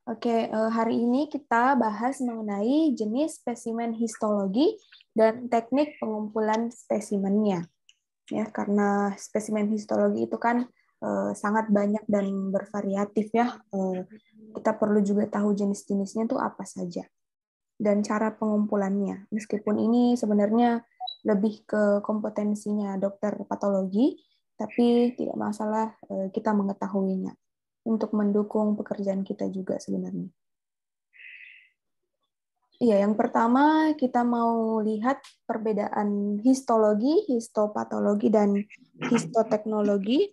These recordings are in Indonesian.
Oke, hari ini kita bahas mengenai jenis spesimen histologi dan teknik pengumpulan spesimennya. Ya, karena spesimen histologi itu kan sangat banyak dan bervariatif ya. Kita perlu juga tahu jenis-jenisnya itu apa saja dan cara pengumpulannya. Meskipun ini sebenarnya lebih ke kompetensinya dokter patologi, tapi tidak masalah kita mengetahuinya untuk mendukung pekerjaan kita juga sebenarnya. Iya, yang pertama kita mau lihat perbedaan histologi, histopatologi, dan histoteknologi.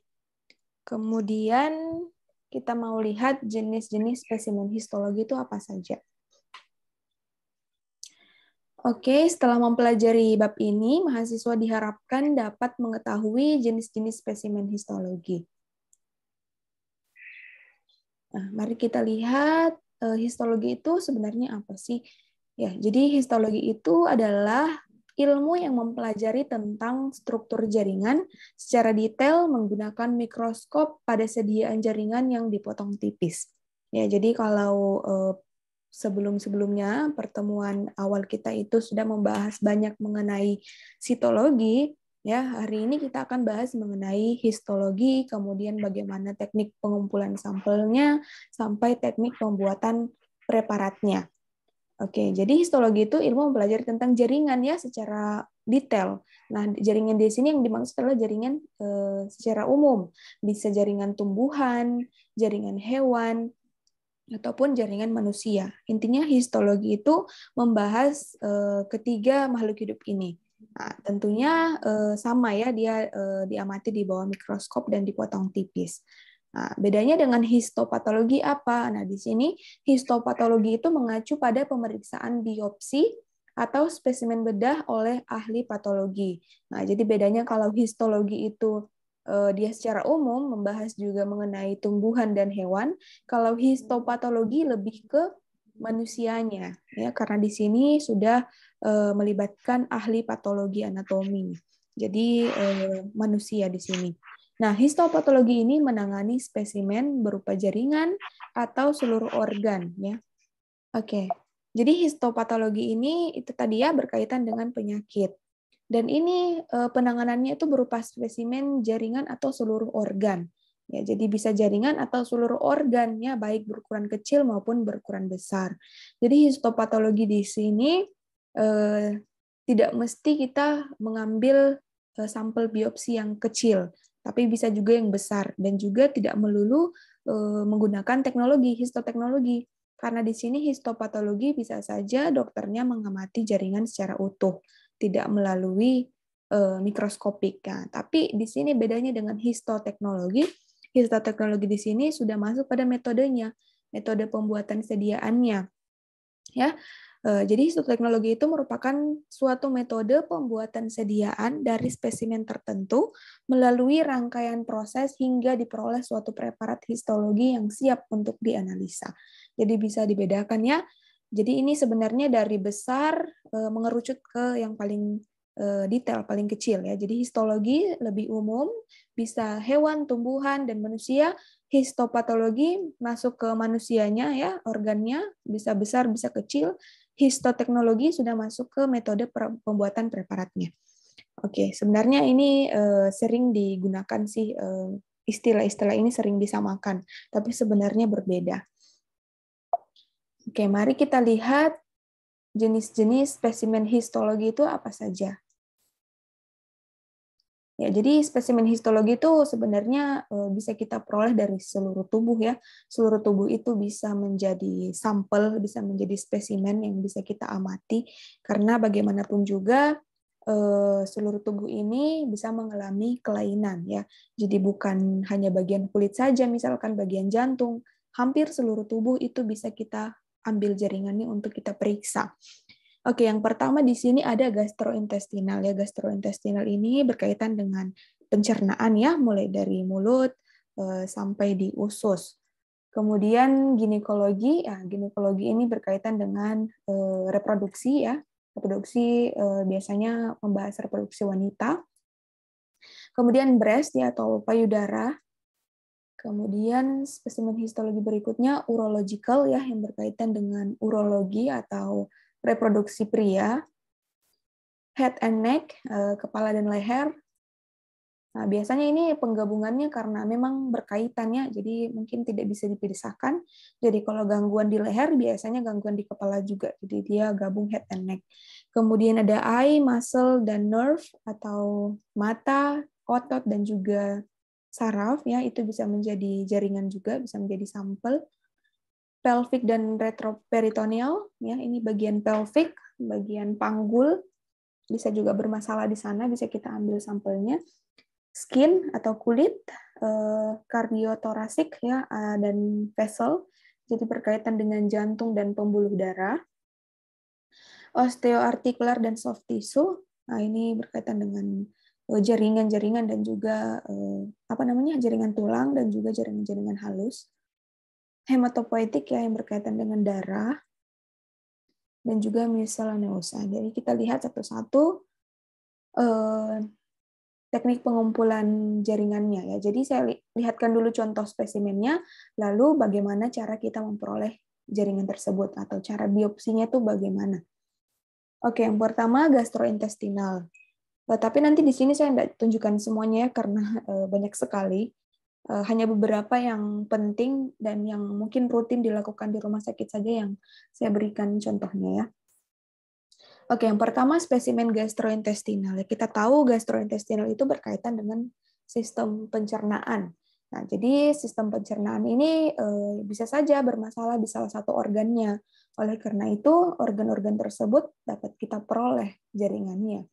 Kemudian kita mau lihat jenis-jenis spesimen histologi itu apa saja. Oke, setelah mempelajari bab ini, mahasiswa diharapkan dapat mengetahui jenis-jenis spesimen histologi. Nah, mari kita lihat histologi itu sebenarnya apa sih? Ya, jadi histologi itu adalah ilmu yang mempelajari tentang struktur jaringan secara detail menggunakan mikroskop pada sediaan jaringan yang dipotong tipis. Ya, jadi kalau sebelum-sebelumnya pertemuan awal kita itu sudah membahas banyak mengenai sitologi, ya, hari ini kita akan bahas mengenai histologi, kemudian bagaimana teknik pengumpulan sampelnya, sampai teknik pembuatan preparatnya. Oke, jadi histologi itu ilmu mempelajari tentang jaringan ya secara detail. Nah, jaringan di sini yang dimaksud adalah jaringan secara umum, bisa jaringan tumbuhan, jaringan hewan, ataupun jaringan manusia. Intinya histologi itu membahas ketiga makhluk hidup ini. Nah, tentunya sama ya, dia diamati di bawah mikroskop dan dipotong tipis. Nah, bedanya dengan histopatologi apa? Nah, di sini histopatologi itu mengacu pada pemeriksaan biopsi atau spesimen bedah oleh ahli patologi. Nah, jadi bedanya kalau histologi itu dia secara umum membahas juga mengenai tumbuhan dan hewan, kalau histopatologi lebih ke manusianya, ya karena di sini sudah melibatkan ahli patologi anatomi. Jadi manusia di sini. Nah, histopatologi ini menangani spesimen berupa jaringan atau seluruh organ, ya. Oke. Jadi histopatologi ini itu tadi ya berkaitan dengan penyakit. Dan ini penanganannya itu berupa spesimen jaringan atau seluruh organ. Ya, jadi bisa jaringan atau seluruh organnya baik berukuran kecil maupun berukuran besar. Jadi histopatologi di sini tidak mesti kita mengambil sampel biopsi yang kecil, tapi bisa juga yang besar dan juga tidak melulu menggunakan teknologi histoteknologi. Karena di sini histopatologi bisa saja dokternya mengamati jaringan secara utuh, tidak melalui mikroskopik. Nah, tapi di sini bedanya dengan histoteknologi. Histoteknologi di sini sudah masuk pada metodenya, metode pembuatan sediaannya. Ya, jadi histoteknologi itu merupakan suatu metode pembuatan sediaan dari spesimen tertentu melalui rangkaian proses hingga diperoleh suatu preparat histologi yang siap untuk dianalisa. Jadi bisa dibedakan ya. Jadi ini sebenarnya dari besar mengerucut ke yang paling detail, paling kecil ya. Jadi histologi lebih umum, bisa hewan, tumbuhan, dan manusia. Histopatologi masuk ke manusianya ya, organnya bisa besar, bisa kecil. Histoteknologi sudah masuk ke metode pembuatan preparatnya. Oke, sebenarnya ini sering digunakan sih istilah-istilah ini sering disamakan, tapi sebenarnya berbeda. Oke, mari kita lihat jenis-jenis spesimen histologi itu apa saja. Ya, jadi spesimen histologi itu sebenarnya bisa kita peroleh dari seluruh tubuh ya. Seluruh tubuh itu bisa menjadi sampel, bisa menjadi spesimen yang bisa kita amati. Karena bagaimanapun juga seluruh tubuh ini bisa mengalami kelainan ya. Jadi bukan hanya bagian kulit saja, misalkan bagian jantung, hampir seluruh tubuh itu bisa kita ambil jaringannya untuk kita periksa. Oke, yang pertama di sini ada gastrointestinal ya. Gastrointestinal ini berkaitan dengan pencernaan ya, mulai dari mulut sampai di usus. Kemudian ginekologi, ya ginekologi ini berkaitan dengan reproduksi ya. Reproduksi biasanya membahas reproduksi wanita. Kemudian breast ya atau payudara. Kemudian spesimen histologi berikutnya urological ya, yang berkaitan dengan urologi atau reproduksi pria. Head and neck, kepala dan leher. Nah, biasanya ini penggabungannya karena memang berkaitan ya, jadi mungkin tidak bisa dipisahkan. Jadi kalau gangguan di leher, biasanya gangguan di kepala juga. Jadi dia gabung head and neck. Kemudian ada eye, muscle, dan nerve atau mata, otot, dan juga saraf ya, itu bisa menjadi jaringan juga, bisa menjadi sampel. Pelvic dan retroperitoneal ya, ini bagian pelvic, bagian panggul, bisa juga bermasalah di sana, bisa kita ambil sampelnya. Skin atau kulit, kardiotorasik ya, dan vessel, jadi berkaitan dengan jantung dan pembuluh darah. Osteoarticular dan soft tissue, nah ini berkaitan dengan jaringan-jaringan dan juga jaringan tulang dan juga jaringan-jaringan halus. Hematopoietik ya, yang berkaitan dengan darah, dan juga miscellaneous. Jadi kita lihat satu-satu teknik pengumpulan jaringannya ya. Jadi saya lihatkan dulu contoh spesimennya, lalu bagaimana cara kita memperoleh jaringan tersebut atau cara biopsinya itu bagaimana. Oke, yang pertama gastrointestinal. Tapi nanti di sini saya tidak tunjukkan semuanya ya, karena banyak sekali. Hanya beberapa yang penting dan yang mungkin rutin dilakukan di rumah sakit saja yang saya berikan contohnya ya. Oke, yang pertama spesimen gastrointestinal. Kita tahu gastrointestinal itu berkaitan dengan sistem pencernaan. Nah, jadi sistem pencernaan ini bisa saja bermasalah di salah satu organnya. Oleh karena itu, organ-organ tersebut dapat kita peroleh jaringannya.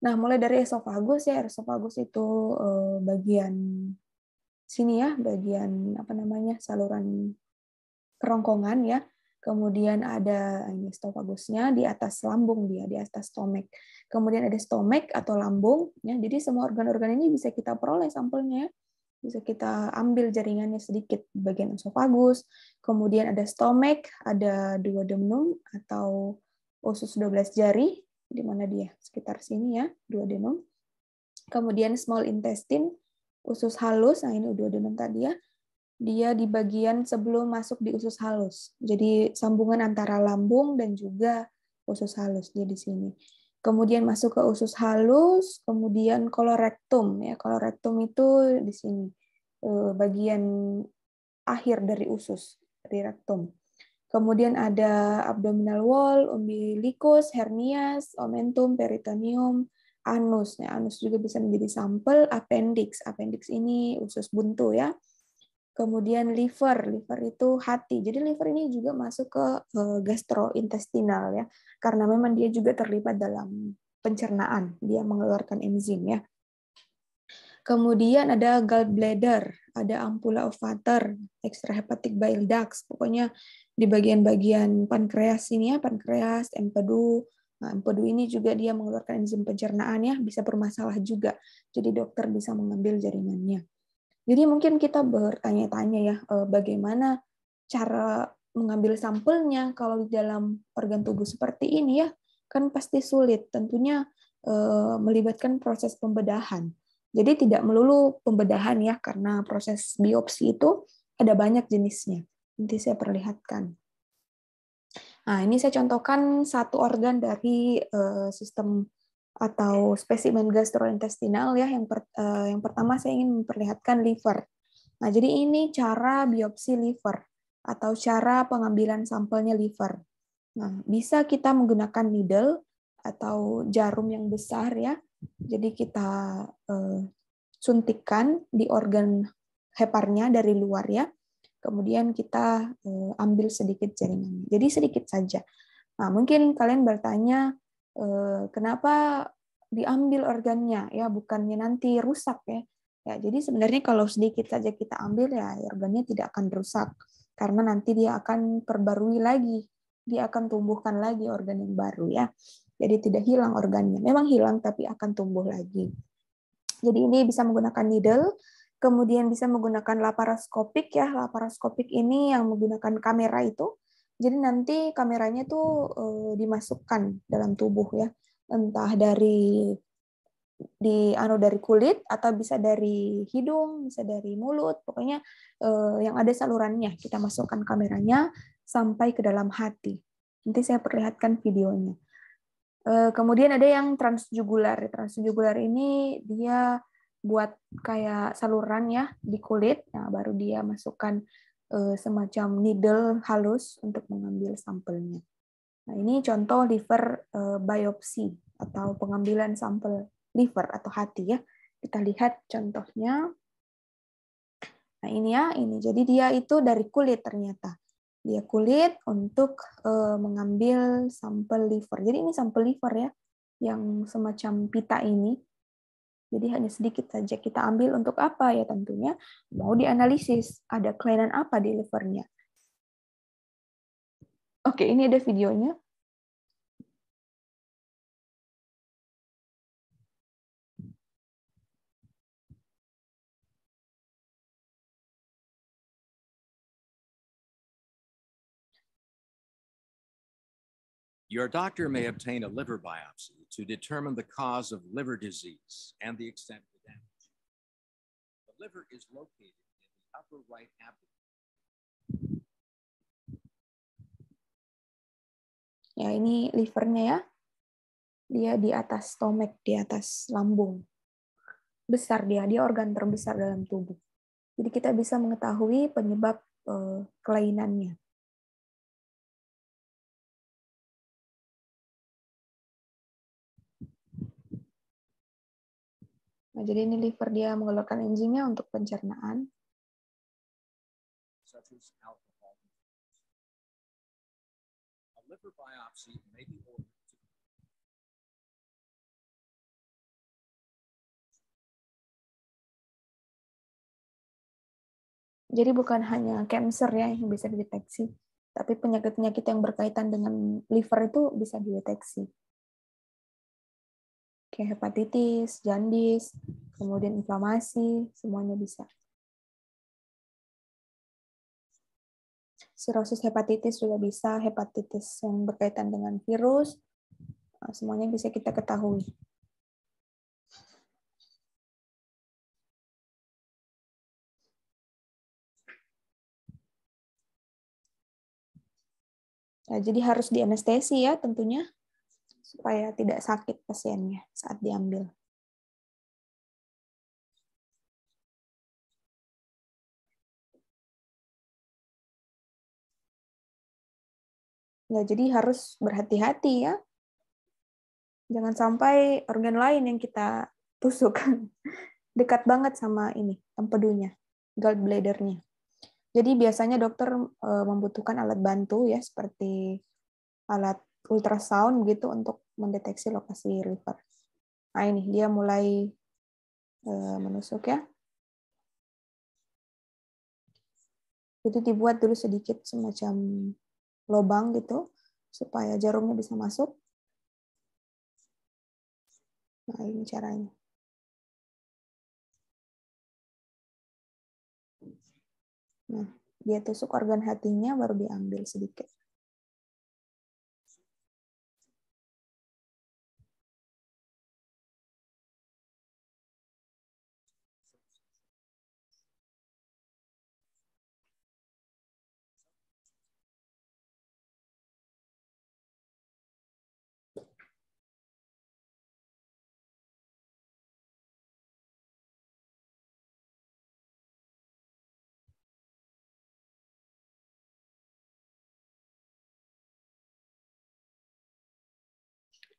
Nah, mulai dari esofagus ya, esofagus itu bagian sini ya, bagian saluran kerongkongan ya. Kemudian ada ini esofagusnya di atas lambung dia, di atas stomach. Kemudian ada stomach atau lambung ya. Jadi semua organ-organ ini bisa kita peroleh sampelnya. Bisa kita ambil jaringannya sedikit di bagian esofagus. Kemudian ada stomach, ada duodenum atau usus 12 jari, di mana dia sekitar sini ya, duodenum. Kemudian small intestine, usus halus, nah ini duodenum tadi ya. Dia di bagian sebelum masuk di usus halus. Jadi sambungan antara lambung dan juga usus halus dia di sini. Kemudian masuk ke usus halus, kemudian kolorektum ya. Kolorektum itu di sini bagian akhir dari usus, dari rektum. Kemudian ada abdominal wall, umbilicus, hernias, omentum, peritoneum, anus. Nah, anus juga bisa menjadi sampel. Appendix. Appendix ini usus buntu ya. Kemudian liver itu hati. Jadi liver ini juga masuk ke gastrointestinal ya, karena memang dia juga terlibat dalam pencernaan. Dia mengeluarkan enzim ya. Kemudian ada gallbladder, ada ampulla of Vater, extrahepatic bile ducts. Pokoknya di bagian-bagian pankreas ini ya, pankreas, empedu. Nah, empedu ini juga dia mengeluarkan enzim pencernaan ya, bisa bermasalah juga. Jadi dokter bisa mengambil jaringannya. Jadi mungkin kita bertanya-tanya ya, bagaimana cara mengambil sampelnya kalau di dalam organ tubuh seperti ini ya, kan pasti sulit. Tentunya melibatkan proses pembedahan. Jadi tidak melulu pembedahan ya, karena proses biopsi itu ada banyak jenisnya. Nanti saya perlihatkan. Nah, ini saya contohkan satu organ dari sistem atau spesimen gastrointestinal ya. Yang pertama saya ingin memperlihatkan liver. Nah, jadi ini cara biopsi liver atau cara pengambilan sampelnya liver. Nah, bisa kita menggunakan needle atau jarum yang besar ya. Jadi kita suntikan di organ heparnya dari luar ya. Kemudian kita ambil sedikit jaringannya. Jadi sedikit saja. Nah, mungkin kalian bertanya, kenapa diambil organnya ya, bukannya nanti rusak ya. Ya, jadi sebenarnya kalau sedikit saja kita ambil ya organnya tidak akan rusak karena nanti dia akan perbarui lagi. Dia akan tumbuhkan lagi organ yang baru ya. Jadi tidak hilang organnya. Memang hilang tapi akan tumbuh lagi. Jadi ini bisa menggunakan needle, kemudian bisa menggunakan laparoskopik ya. Laparoskopik ini yang menggunakan kamera itu. Jadi nanti kameranya tuh dimasukkan dalam tubuh ya, entah dari dari kulit atau bisa dari hidung, bisa dari mulut, pokoknya yang ada salurannya. Kita masukkan kameranya sampai ke dalam hati. Nanti saya perlihatkan videonya. Kemudian ada yang transjugular. Transjugular ini dia buat kayak saluran ya di kulit. Nah, baru dia masukkan semacam needle halus untuk mengambil sampelnya. Nah, ini contoh liver biopsi atau pengambilan sampel liver atau hati ya. Kita lihat contohnya. Nah, ini ya, ini. Jadi dia itu dari kulit ternyata. Dia kulit untuk mengambil sampel liver. Jadi ini sampel liver ya, yang semacam pita ini. Jadi hanya sedikit saja kita ambil untuk apa ya tentunya mau dianalisis. Ada kelainan apa di livernya. Oke, ini ada videonya. Your doctor may obtain a liver biopsy to determine the cause of liver disease and the extent of the damage. The liver is located in the upper right abdomen. Ya, ini livernya ya. Dia di atas stomach, di atas lambung. Besar dia organ terbesar dalam tubuh. Jadi kita bisa mengetahui penyebab kelainannya. Nah, jadi ini liver dia mengeluarkan enzimnya untuk pencernaan. Such as alcohol. A liver biopsy may be ordered to Jadi bukan hanya cancer ya yang bisa dideteksi, tapi penyakit-penyakit yang berkaitan dengan liver itu bisa dideteksi. Kayak hepatitis, jandis, kemudian inflamasi, semuanya bisa. Sirosis hepatitis juga bisa, hepatitis yang berkaitan dengan virus, semuanya bisa kita ketahui. Nah, jadi harus dianestesi ya tentunya, supaya tidak sakit pasiennya saat diambil. Ya, jadi harus berhati-hati ya. Jangan sampai organ lain yang kita tusuk dekat banget sama ini, empedunya, gallbladder-nya. Jadi biasanya dokter membutuhkan alat bantu ya, seperti alat ultrasound gitu untuk mendeteksi lokasi liver. Nah ini dia mulai menusuk ya. Itu dibuat dulu sedikit semacam lubang gitu supaya jarumnya bisa masuk. Nah ini caranya. Nah dia tusuk organ hatinya baru diambil sedikit.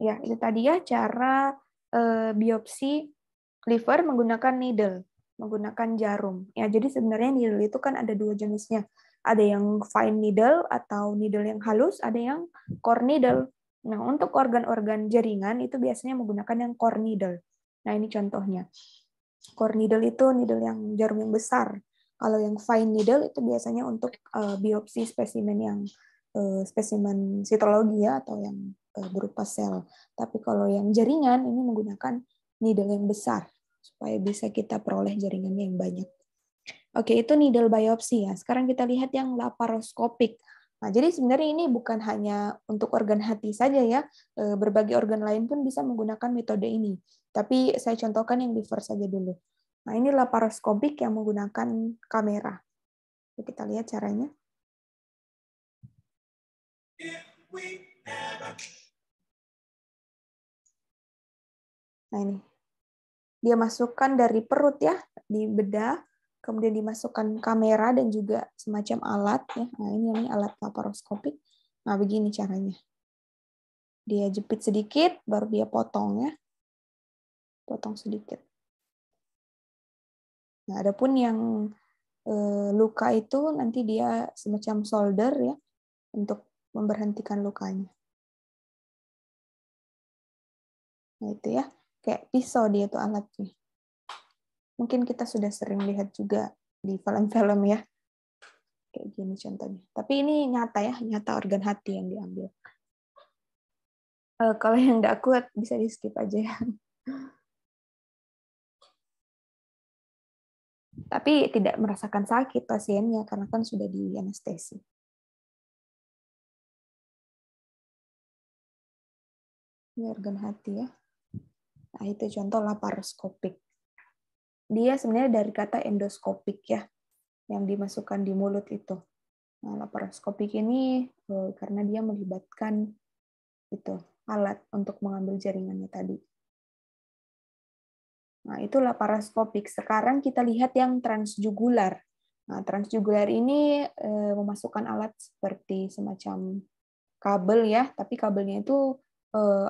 Ya, itu tadi ya cara biopsi liver menggunakan needle, menggunakan jarum. Ya, jadi sebenarnya needle itu kan ada dua jenisnya. Ada yang fine needle atau needle yang halus, ada yang core needle. Nah, untuk organ-organ jaringan itu biasanya menggunakan yang core needle. Nah, ini contohnya. Core needle itu needle yang jarum yang besar. Kalau yang fine needle itu biasanya untuk biopsi spesimen yang spesimen sitologi ya, atau yang berupa sel. Tapi kalau yang jaringan ini menggunakan needle yang besar supaya bisa kita peroleh jaringannya yang banyak. Oke, itu needle biopsi ya. Sekarang kita lihat yang laparoskopik. Nah, jadi sebenarnya ini bukan hanya untuk organ hati saja ya, berbagai organ lain pun bisa menggunakan metode ini. Tapi saya contohkan yang liver saja dulu. Nah, ini laparoskopik yang menggunakan kamera. Kita lihat caranya. Nah, ini. Dia masukkan dari perut ya, di bedah, kemudian dimasukkan kamera dan juga semacam alat ya. Nah, ini alat laparoskopik. Nah, begini caranya. Dia jepit sedikit, baru dia potong ya. Potong sedikit. Nah, adapun yang luka itu nanti dia semacam solder ya untuk memberhentikan lukanya. Nah, itu ya. Kayak pisau dia tuh alatnya. Mungkin kita sudah sering lihat juga di film-film ya. Kayak gini contohnya. Tapi ini nyata ya, nyata organ hati yang diambil. Kalau yang nggak kuat bisa di skip aja ya. Tapi tidak merasakan sakit pasiennya karena kan sudah di anestesi. Ini organ hati ya. Nah, itu contoh laparoskopik. Dia sebenarnya dari kata endoskopik ya, yang dimasukkan di mulut itu. Nah, laparoskopik ini karena dia melibatkan itu alat untuk mengambil jaringannya tadi. Nah, itu laparoskopik. Sekarang kita lihat yang transjugular. Nah, transjugular ini memasukkan alat seperti semacam kabel ya, tapi kabelnya itu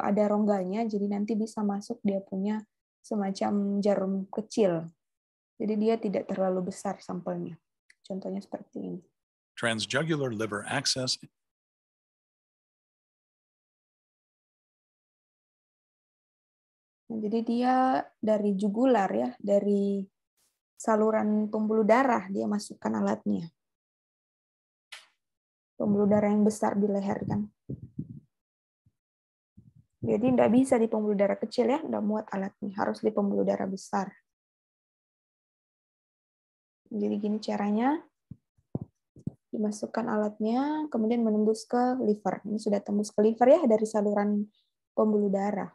ada rongganya, jadi nanti bisa masuk dia punya semacam jarum kecil. Jadi dia tidak terlalu besar sampelnya. Contohnya seperti ini. Transjugular liver access. Nah, jadi dia dari jugular ya, dari saluran pembuluh darah dia masukkan alatnya. Pembuluh darah yang besar di leher kan. Jadi tidak bisa di pembuluh darah kecil ya, tidak muat alatnya, harus di pembuluh darah besar. Jadi gini caranya, dimasukkan alatnya, kemudian menembus ke liver. Ini sudah tembus ke liver ya dari saluran pembuluh darah.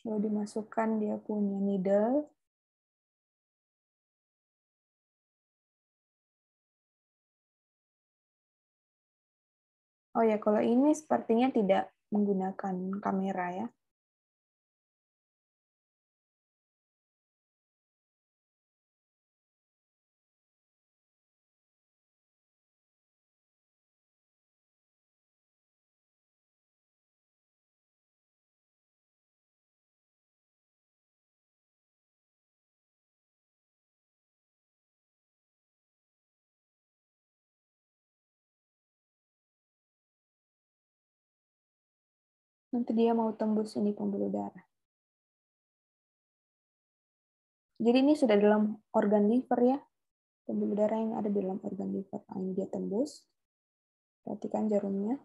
Lalu dimasukkan dia punya needle. Oh ya, kalau ini sepertinya tidak menggunakan kamera ya. Nanti dia mau tembus ini pembuluh darah. Jadi ini sudah dalam organ liver ya. Pembuluh darah yang ada di dalam organ liver. Nah, ini dia tembus. Perhatikan jarumnya.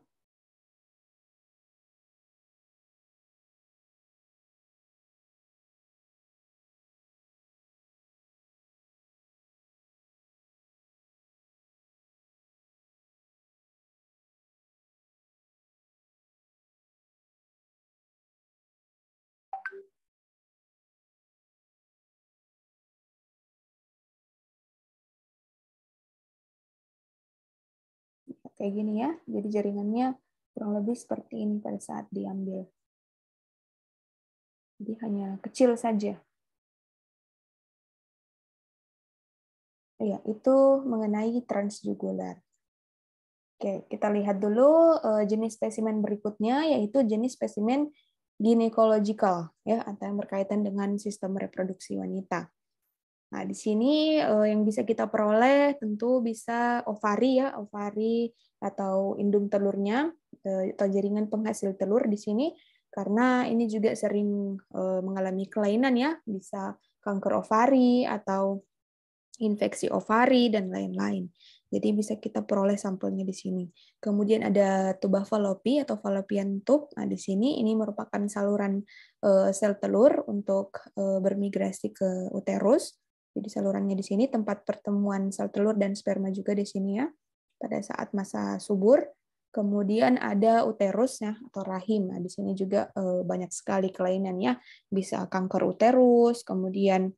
Kayak gini ya. Jadi jaringannya kurang lebih seperti ini pada saat diambil. Jadi hanya kecil saja. Ya, itu mengenai transjugular. Oke, kita lihat dulu jenis spesimen berikutnya, yaitu jenis spesimen gynecological, ya, atau yang berkaitan dengan sistem reproduksi wanita. Nah, di sini yang bisa kita peroleh tentu bisa ovari ya, ovari atau indung telurnya atau jaringan penghasil telur di sini, karena ini juga sering mengalami kelainan ya, bisa kanker ovari atau infeksi ovari dan lain-lain. Jadi bisa kita peroleh sampelnya di sini. Kemudian ada tuba fallopi atau fallopian tube. Nah, di sini ini merupakan saluran sel telur untuk bermigrasi ke uterus. Jadi salurannya di sini, tempat pertemuan sel telur dan sperma juga di sini ya, pada saat masa subur. Kemudian ada uterus ya atau rahim. Nah, di sini juga banyak sekali kelainannya, bisa kanker uterus, kemudian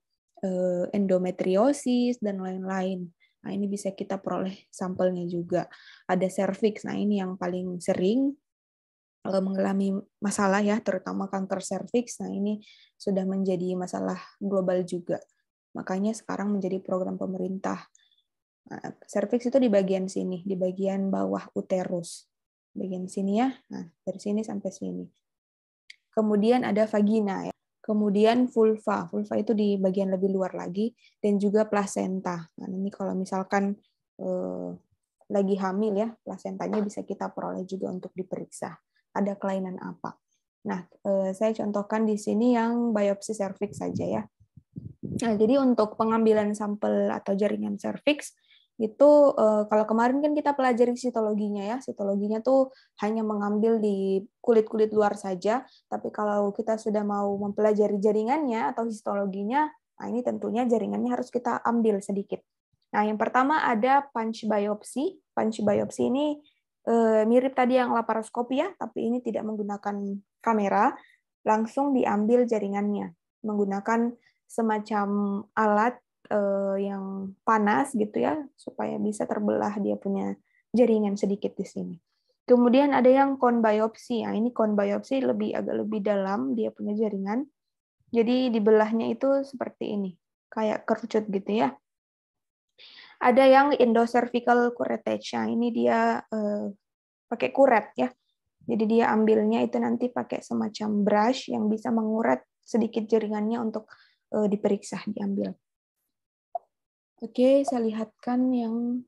endometriosis dan lain-lain. Nah, ini bisa kita peroleh sampelnya juga. Ada serviks. Nah, ini yang paling sering mengalami masalah ya, terutama kanker serviks. Nah, ini sudah menjadi masalah global juga. Makanya sekarang menjadi program pemerintah. Nah, serviks itu di bagian sini, di bagian bawah uterus. Bagian sini ya. Nah, dari sini sampai sini. Kemudian ada vagina ya. Kemudian vulva. Vulva itu di bagian lebih luar lagi, dan juga plasenta. Nah, ini kalau misalkan lagi hamil ya, plasentanya bisa kita peroleh juga untuk diperiksa. Ada kelainan apa? Nah, saya contohkan di sini yang biopsi serviks saja ya. Nah, jadi untuk pengambilan sampel atau jaringan serviks itu kalau kemarin kan kita pelajari sitologinya ya. Sitologinya tuh hanya mengambil di kulit-kulit luar saja, tapi kalau kita sudah mau mempelajari jaringannya atau histologinya, nah ini tentunya jaringannya harus kita ambil sedikit. Nah, yang pertama ada punch biopsi. Punch biopsi ini mirip tadi yang laparoskopi ya, tapi ini tidak menggunakan kamera, langsung diambil jaringannya menggunakan semacam alat yang panas gitu ya, supaya bisa terbelah dia punya jaringan sedikit di sini. Kemudian ada yang cone biopsi. Nah, ini cone biopsi agak lebih dalam dia punya jaringan. Jadi dibelahnya itu seperti ini, kayak kerucut gitu ya. Ada yang endocervical curettage. Nah, ini dia pakai kuret ya. Jadi dia ambilnya itu nanti pakai semacam brush yang bisa menguret sedikit jaringannya untuk diperiksa, diambil. Oke, saya lihatkan yang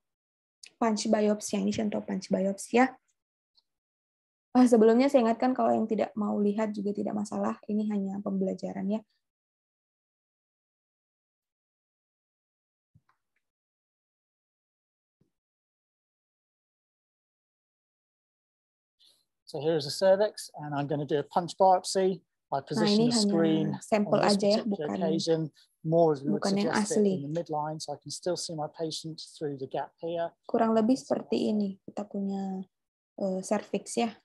punch biopsi. Ini contoh punch biopsi ya. Sebelumnya saya ingatkan kalau yang tidak mau lihat juga tidak masalah. Ini hanya pembelajaran ya. So here is a cervix, and I'm going to do a punch biopsy. I position the screen sampel on this aja ya, particular occasion more as we would bukan yang suggest it asli. in the midline, so I can still see my patient through the gap here. Kurang lebih seperti ini kita punya cervix ya.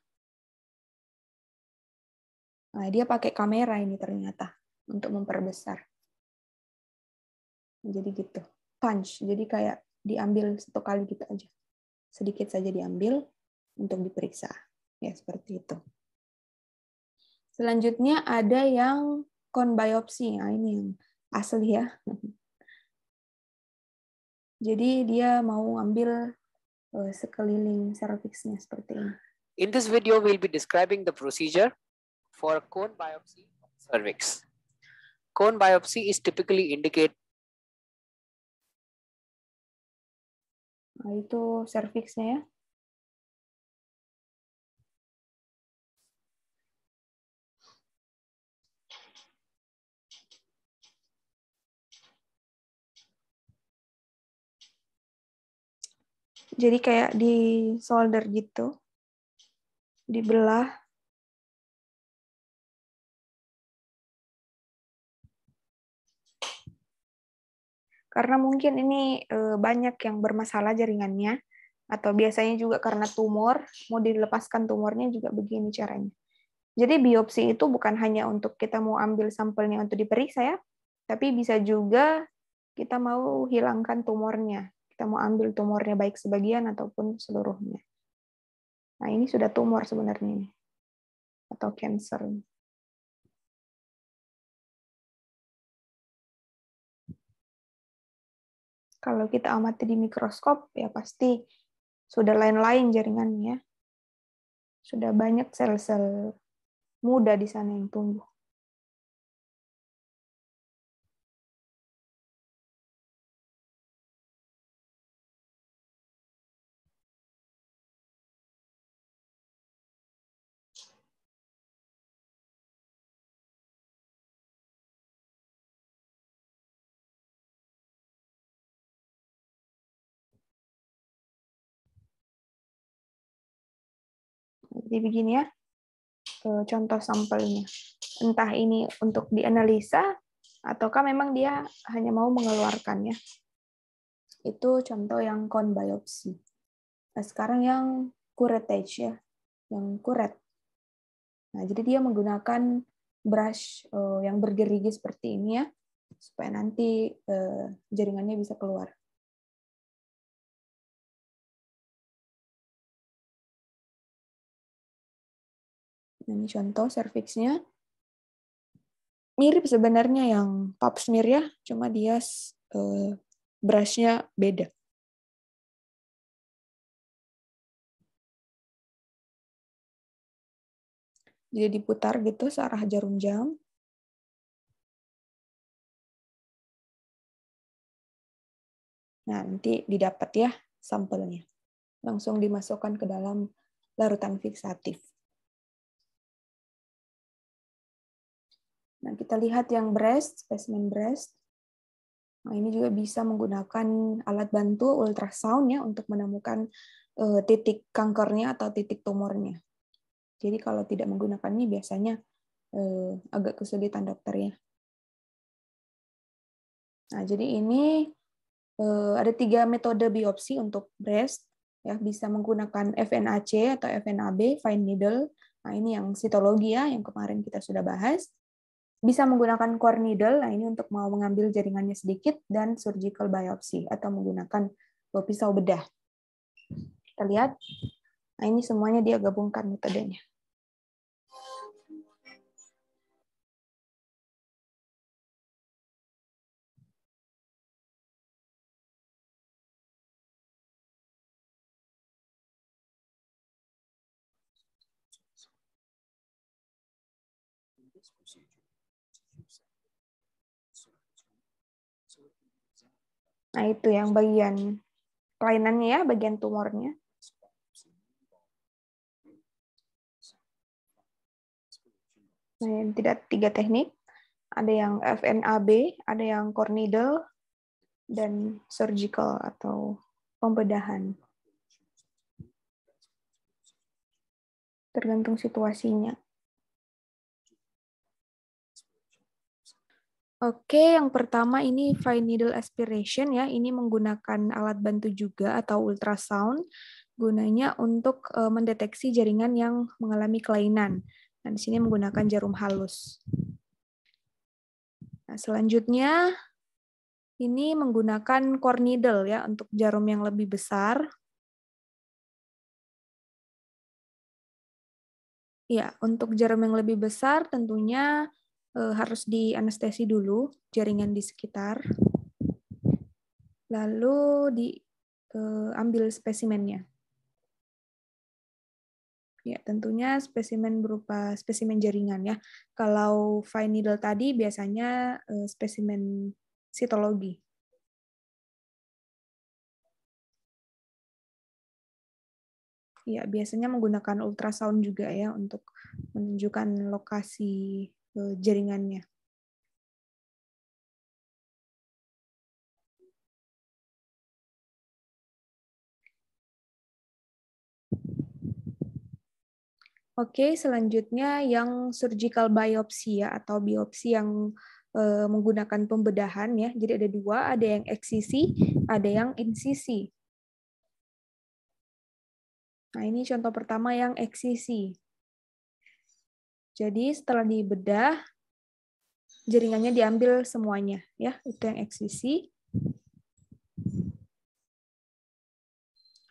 Nah, dia pakai kamera ini ternyata untuk memperbesar. Jadi gitu, punch. Jadi kayak diambil satu kali gitu aja, sedikit saja diambil untuk diperiksa. Ya seperti itu. Selanjutnya ada yang cone biopsi. Nah, ini yang asli ya. Jadi dia mau ambil sekeliling cervixnya seperti ini. In this video, we'll be describing the procedure for a cone biopsy of cervix. Cone biopsy is typically indicated. Nah, itu cervixnya ya. Jadi kayak di solder gitu, dibelah. Karena mungkin ini banyak yang bermasalah jaringannya, atau biasanya juga karena tumor, mau dilepaskan tumornya juga begini caranya. Jadi biopsi itu bukan hanya untuk kita mau ambil sampelnya untuk diperiksa ya, tapi bisa juga kita mau hilangkan tumornya. Kita mau ambil tumornya baik sebagian ataupun seluruhnya. Nah, ini sudah tumor sebenarnya ini, atau cancer. Kalau kita amati di mikroskop, ya pasti sudah lain-lain jaringannya. Sudah banyak sel-sel muda di sana yang tumbuh. Jadi begini ya, contoh sampelnya. Entah ini untuk dianalisa, ataukah memang dia hanya mau mengeluarkannya. Itu contoh yang cone biopsy. Nah, sekarang yang curettage ya, yang kuret. Nah, jadi dia menggunakan brush yang bergerigi seperti ini ya, supaya nanti jaringannya bisa keluar. Nah, ini contoh cervixnya. Mirip sebenarnya yang pap smear ya, cuma dia brushnya beda. Jadi diputar gitu searah jarum jam. Nah, nanti didapat ya sampelnya. Langsung dimasukkan ke dalam larutan fiksatif. Nah, kita lihat yang breast, spesimen breast. Nah, ini juga bisa menggunakan alat bantu ultrasound ya untuk menemukan titik kankernya atau titik tumornya. Jadi kalau tidak menggunakan ini biasanya agak kesulitan dokter ya. Nah, jadi ini ada 3 metode biopsi untuk breast. Ya, bisa menggunakan FNAC atau FNAB, fine needle. Nah, ini yang sitologi ya, yang kemarin kita sudah bahas. Bisa menggunakan core needle, nah ini untuk mau mengambil jaringannya sedikit, dan surgical biopsy, atau menggunakan pisau bedah. Kita lihat, nah ini semuanya dia gabungkan metodenya. Nah, itu yang bagian kelainannya ya, bagian tumornya. Nah, yang tidak 3 teknik. Ada yang FNAB, ada yang core needle, dan surgical atau pembedahan. Tergantung situasinya. Oke, yang pertama ini fine needle aspiration ya. Ini menggunakan alat bantu juga atau ultrasound, gunanya untuk mendeteksi jaringan yang mengalami kelainan. Nah, di sini menggunakan jarum halus. Nah, selanjutnya ini menggunakan core needle ya untuk jarum yang lebih besar. Ya, untuk jarum yang lebih besar tentunya harus dianestesi dulu jaringan di sekitar, lalu diambil spesimennya. Ya, tentunya spesimen berupa spesimen jaringan ya. Kalau fine needle tadi biasanya spesimen sitologi. Ya, biasanya menggunakan ultrasound juga ya untuk menunjukkan lokasi jaringannya. Oke, selanjutnya yang surgical biopsy ya, atau biopsi yang menggunakan pembedahan ya. Jadi ada 2, ada yang eksisi, ada yang insisi. Nah, ini contoh pertama yang eksisi. Jadi setelah dibedah, jaringannya diambil semuanya ya, itu yang eksisi.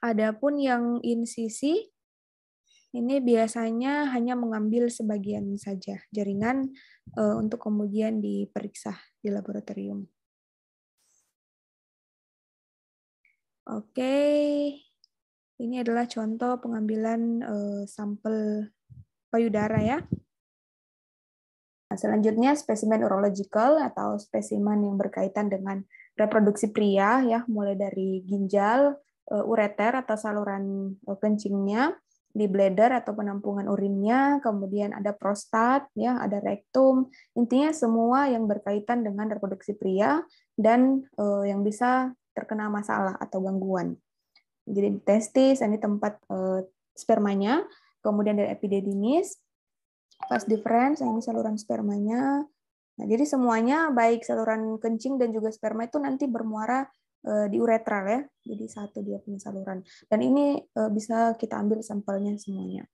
Adapun yang insisi, ini biasanya hanya mengambil sebagian saja jaringan untuk kemudian diperiksa di laboratorium. Oke, ini adalah contoh pengambilan sampel payudara ya. Nah, selanjutnya spesimen urological atau spesimen yang berkaitan dengan reproduksi pria ya, mulai dari ginjal, ureter atau saluran kencingnya, di bladder atau penampungan urinnya, kemudian ada prostat, ya, ada rektum, intinya semua yang berkaitan dengan reproduksi pria dan yang bisa terkena masalah atau gangguan. Jadi di testis, ini tempat spermanya, Kemudian ada epididymis, vas deferens, ini saluran spermanya. Nah, jadi semuanya baik saluran kencing dan juga sperma itu nanti bermuara di uretral ya. Jadi satu dia punya saluran. Dan ini bisa kita ambil sampelnya semuanya.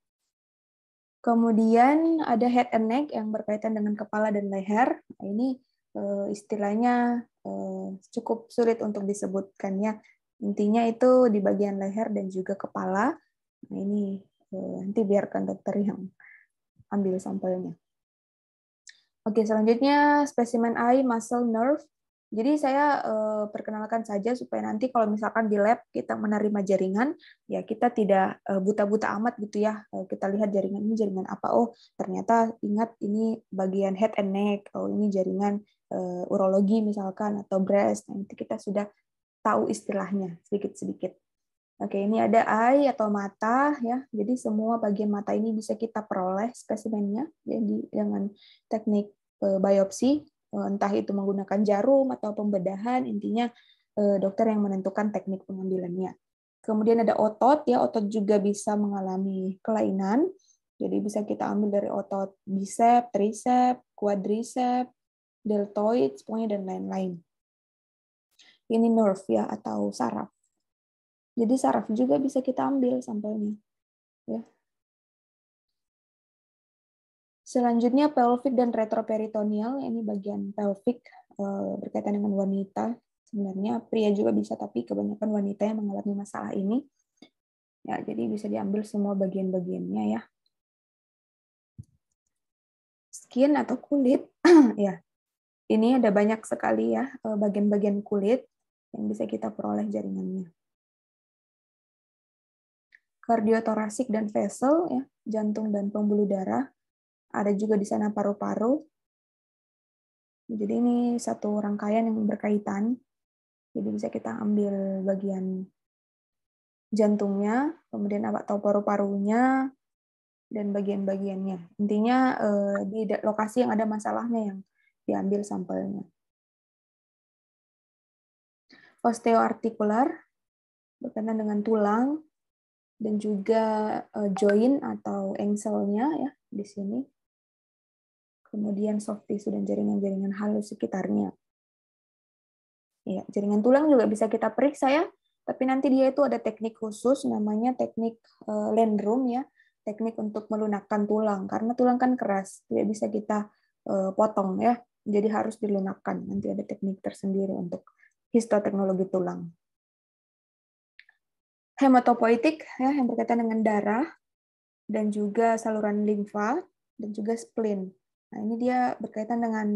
Kemudian ada head and neck yang berkaitan dengan kepala dan leher. Nah, ini istilahnya cukup sulit untuk disebutkannya. Intinya itu di bagian leher dan juga kepala. Nah, ini nanti biarkan dokter yang ambil sampelnya. Oke, selanjutnya spesimen eye, muscle, nerve. Jadi saya perkenalkan saja supaya nanti kalau misalkan di lab kita menerima jaringan, ya kita tidak buta-buta amat gitu ya. Kita lihat jaringan ini jaringan apa. Oh, ternyata ingat ini bagian head and neck. Oh, ini jaringan urologi misalkan atau breast. Nanti kita sudah tahu istilahnya sedikit-sedikit. Oke, ini ada eye atau mata ya. Jadi semua bagian mata ini bisa kita peroleh spesimennya jadi dengan teknik biopsi, entah itu menggunakan jarum atau pembedahan, intinya dokter yang menentukan teknik pengambilannya. Kemudian ada otot ya, otot juga bisa mengalami kelainan. Jadi bisa kita ambil dari otot bicep, tricep, quadricep, deltoid, pokoknya dan lain-lain. Ini nerve ya atau saraf. Jadi saraf juga bisa kita ambil sampelnya. Ya. Selanjutnya pelvic dan retroperitoneal, ini bagian pelvic berkaitan dengan wanita. Sebenarnya pria juga bisa, tapi kebanyakan wanita yang mengalami masalah ini. Ya, jadi bisa diambil semua bagian-bagiannya ya. Skin atau kulit, ya. Ini ada banyak sekali ya bagian-bagian kulit yang bisa kita peroleh jaringannya. Kardiotorasik dan vessel, ya, jantung dan pembuluh darah. Ada juga di sana paru-paru. Jadi ini satu rangkaian yang berkaitan. Jadi bisa kita ambil bagian jantungnya, kemudian atau paru-parunya, dan bagian-bagiannya. Intinya di lokasi yang ada masalahnya yang diambil sampelnya. Osteoartikular berkaitan dengan tulang dan juga joint atau engselnya ya di sini. Kemudian soft tissue dan jaringan-jaringan halus sekitarnya. Ya, jaringan tulang juga bisa kita periksa ya, tapi nanti dia itu ada teknik khusus namanya teknik Landrum ya, teknik untuk melunakkan tulang karena tulang kan keras, tidak bisa kita potong ya. Jadi harus dilunakkan. Nanti ada teknik tersendiri untuk histoteknologi tulang. Hematopoietik ya yang berkaitan dengan darah dan juga saluran limfa dan juga spleen. Nah, ini dia berkaitan dengan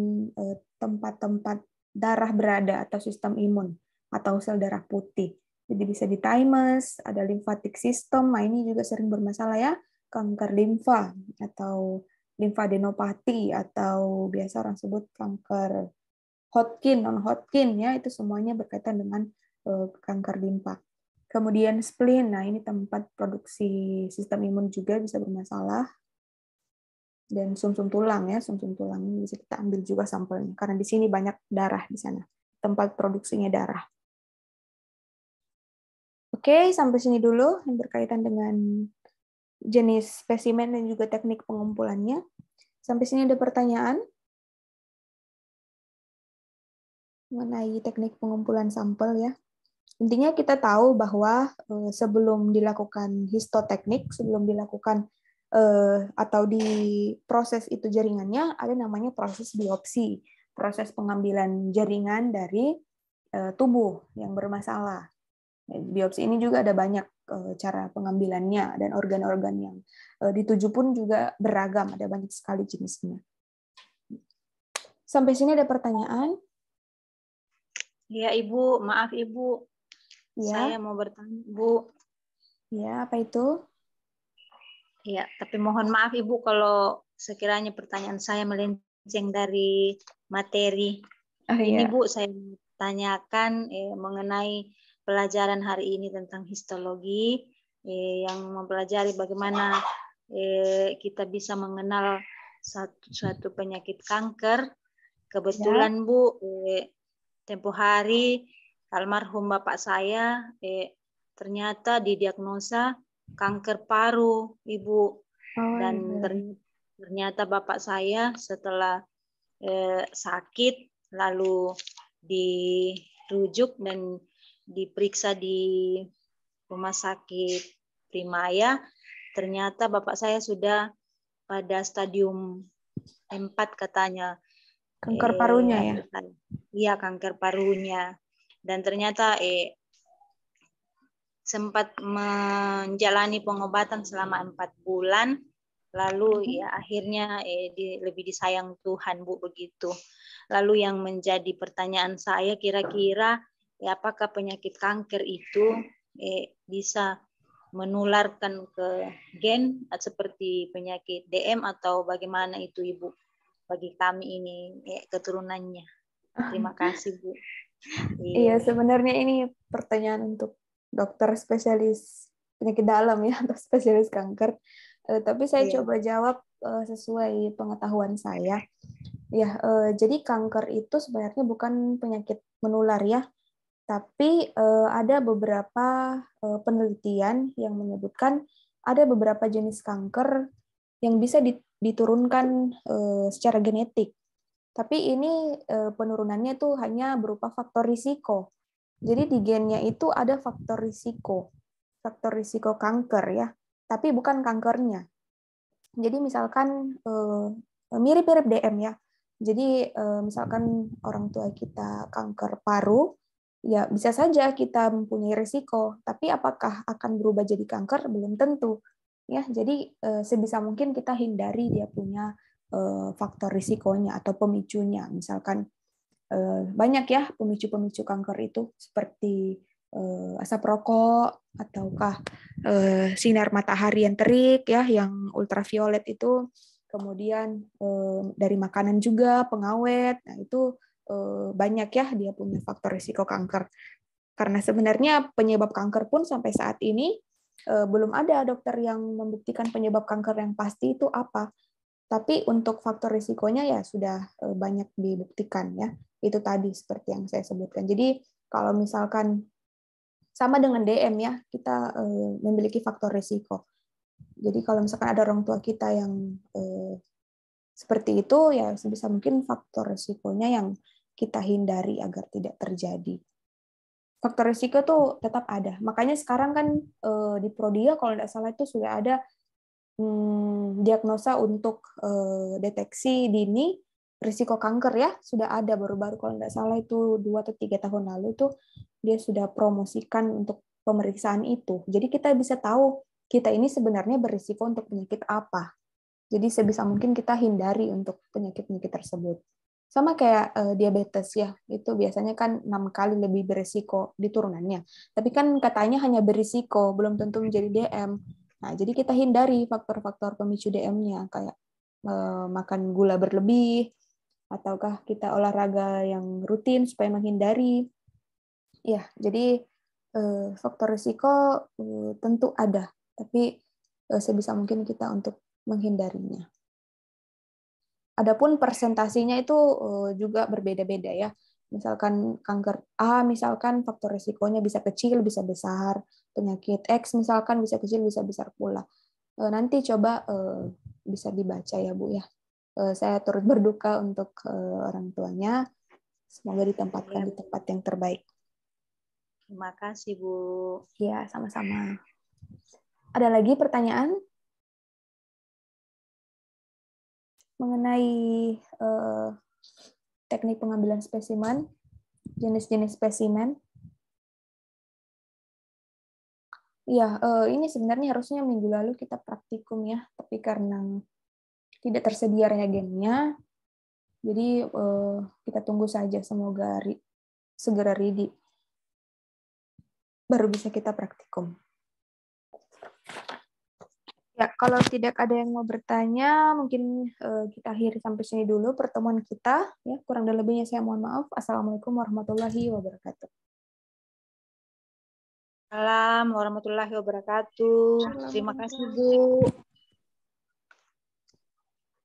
tempat-tempat darah berada atau sistem imun atau sel darah putih. Jadi bisa di thymus, ada lymphatic system. Nah, ini juga sering bermasalah ya, kanker limfa atau limfadenopati atau biasa orang sebut kanker Hodgkin, non-Hodgkin ya, itu semuanya berkaitan dengan kanker limfa. Kemudian spleen, nah ini tempat produksi sistem imun juga bisa bermasalah. Dan sumsum tulang ya, sumsum tulang ini bisa kita ambil juga sampelnya karena di sini banyak darah di sana, tempat produksinya darah. Oke, sampai sini dulu yang berkaitan dengan jenis spesimen dan juga teknik pengumpulannya. Sampai sini ada pertanyaan mengenai teknik pengumpulan sampel ya. Intinya kita tahu bahwa sebelum dilakukan histoteknik, sebelum dilakukan atau di proses itu jaringannya, ada namanya proses biopsi, proses pengambilan jaringan dari tubuh yang bermasalah. Biopsi ini juga ada banyak cara pengambilannya dan organ-organ yang dituju pun juga beragam, ada banyak sekali jenisnya. Sampai sini ada pertanyaan? Ya, Ibu, maaf Ibu. Ya. Saya mau bertanya, Bu. Ya, apa itu? Ya, tapi mohon maaf Ibu kalau sekiranya pertanyaan saya melenceng dari materi. Ini Bu, saya tanyakan mengenai pelajaran hari ini tentang histologi, yang mempelajari bagaimana kita bisa mengenal suatu penyakit kanker. Kebetulan Bu, tempo hari almarhum bapak saya ternyata didiagnosa kanker paru, Ibu. Dan ternyata bapak saya setelah sakit lalu dirujuk dan diperiksa di rumah sakit Primaya, ternyata bapak saya sudah pada stadium 4 katanya. Kanker parunya ya? Iya, kanker parunya. Dan ternyata sempat menjalani pengobatan selama 4 bulan. Lalu ya akhirnya lebih disayang Tuhan, Bu, begitu. Lalu yang menjadi pertanyaan saya kira-kira apakah penyakit kanker itu bisa menularkan ke gen seperti penyakit DM atau bagaimana itu, Ibu, bagi kami ini keturunannya. Terima kasih, Bu. Iya, sebenarnya ini pertanyaan untuk dokter spesialis penyakit dalam ya, atau spesialis kanker. Tapi saya coba jawab sesuai pengetahuan saya. Ya, jadi kanker itu sebenarnya bukan penyakit menular ya, tapi ada beberapa penelitian yang menyebutkan ada beberapa jenis kanker yang bisa diturunkan secara genetik. Tapi ini penurunannya tuh hanya berupa faktor risiko. Jadi di gennya itu ada faktor risiko kanker ya, tapi bukan kankernya. Jadi misalkan mirip-mirip DM ya. Jadi misalkan orang tua kita kanker paru, ya bisa saja kita mempunyai risiko, tapi apakah akan berubah jadi kanker belum tentu. Ya, jadi sebisa mungkin kita hindari dia punya faktor risikonya atau pemicunya. Misalkan banyak ya pemicu-pemicu kanker itu seperti asap rokok ataukah sinar matahari yang terik ya, yang ultraviolet itu, kemudian dari makanan juga pengawet. Nah, itu banyak ya dia punya faktor risiko kanker. Karena sebenarnya penyebab kanker pun sampai saat ini belum ada dokter yang membuktikan penyebab kanker yang pasti itu apa. Tapi untuk faktor risikonya ya sudah banyak dibuktikan ya. Itu tadi seperti yang saya sebutkan. Jadi kalau misalkan sama dengan DM ya, kita memiliki faktor risiko. Jadi kalau misalkan ada orang tua kita yang seperti itu, ya sebisa mungkin faktor risikonya yang kita hindari agar tidak terjadi. Faktor risiko tuh tetap ada. Makanya sekarang kan di Prodia kalau tidak salah itu sudah ada diagnosa untuk deteksi dini risiko kanker ya, sudah ada baru-baru kalau tidak salah itu 2 atau 3 tahun lalu itu dia sudah promosikan untuk pemeriksaan itu. Jadi kita bisa tahu kita ini sebenarnya berisiko untuk penyakit apa. Jadi sebisa mungkin kita hindari untuk penyakit-penyakit tersebut. Sama kayak diabetes ya, itu biasanya kan 6 kali lebih berisiko di turunannya. Tapi kan katanya hanya berisiko, belum tentu menjadi DM. Nah, jadi kita hindari faktor-faktor pemicu DM-nya, kayak makan gula berlebih, ataukah kita olahraga yang rutin supaya menghindari. Ya, jadi faktor risiko tentu ada, tapi sebisa mungkin kita untuk menghindarinya. Adapun persentasinya itu juga berbeda-beda ya. Misalkan kanker A, misalkan faktor risikonya bisa kecil, bisa besar. Penyakit X misalkan bisa kecil, bisa besar pula. Nanti coba bisa dibaca ya Bu ya. Saya turut berduka untuk orang tuanya. Semoga ditempatkan di tempat yang terbaik. Terima kasih, Bu. Ya, sama-sama. Ada lagi pertanyaan mengenai teknik pengambilan spesimen, jenis-jenis spesimen? Ya, ini sebenarnya harusnya minggu lalu kita praktikum ya, tapi karena tidak tersedia reagennya, jadi kita tunggu saja, semoga segera ready, baru bisa kita praktikum. Ya, kalau tidak ada yang mau bertanya, mungkin kita akhiri sampai sini dulu pertemuan kita. Ya, kurang dan lebihnya saya mohon maaf. Assalamualaikum warahmatullahi wabarakatuh. Assalamualaikum warahmatullahi wabarakatuh. Terima kasih, Bu.